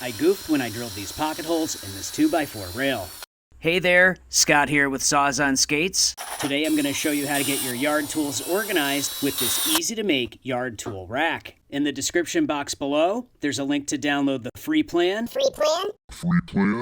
I goofed when I drilled these pocket holes in this 2x4 rail. Hey there, Scott here with Saws on Skates. Today I'm going to show you how to get your yard tools organized with this easy to make yard tool rack. In the description box below, there's a link to download the free plan,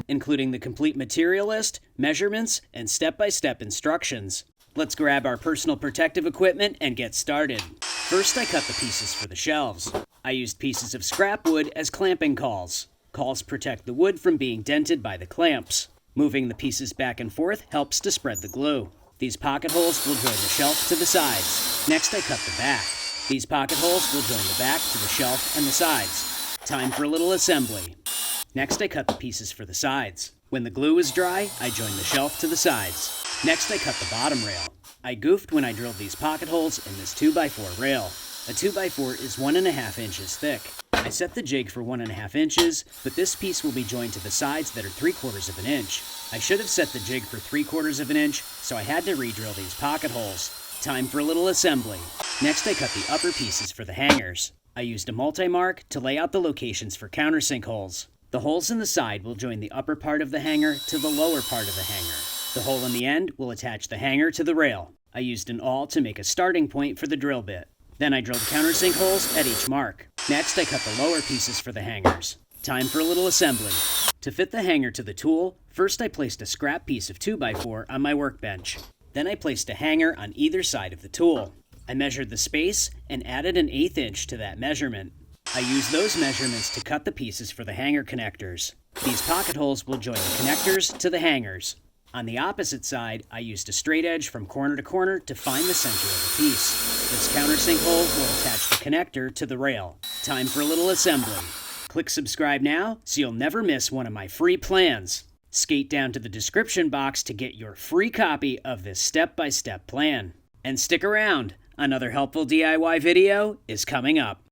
including the complete material list, measurements, and step-by-step instructions. Let's grab our personal protective equipment and get started. First, I cut the pieces for the shelves. I used pieces of scrap wood as clamping cauls. Cauls protect the wood from being dented by the clamps. Moving the pieces back and forth helps to spread the glue. These pocket holes will join the shelf to the sides. Next, I cut the back. These pocket holes will join the back to the shelf and the sides. Time for a little assembly. Next, I cut the pieces for the sides. When the glue is dry, I join the shelf to the sides. Next, I cut the bottom rail. I goofed when I drilled these pocket holes in this 2x4 rail. A 2x4 is 1.5 inches thick. I set the jig for 1.5 inches, but this piece will be joined to the sides that are 3/4 of an inch. I should have set the jig for 3/4 of an inch, so I had to re-drill these pocket holes. Time for a little assembly. Next, I cut the upper pieces for the hangers. I used a multi-mark to lay out the locations for countersink holes. The holes in the side will join the upper part of the hanger to the lower part of the hanger. The hole in the end will attach the hanger to the rail. I used an awl to make a starting point for the drill bit. Then I drilled countersink holes at each mark. Next, I cut the lower pieces for the hangers. Time for a little assembly. To fit the hanger to the tool, first I placed a scrap piece of 2x4 on my workbench. Then I placed a hanger on either side of the tool. I measured the space and added an 1/8 inch to that measurement. I used those measurements to cut the pieces for the hanger connectors. These pocket holes will join the connectors to the hangers. On the opposite side, I used a straight edge from corner to corner to find the center of the piece. This countersink hole will attach the connector to the rail. Time for a little assembly. Click subscribe now so you'll never miss one of my free plans. Skate down to the description box to get your free copy of this step-by-step plan. And stick around, another helpful DIY video is coming up.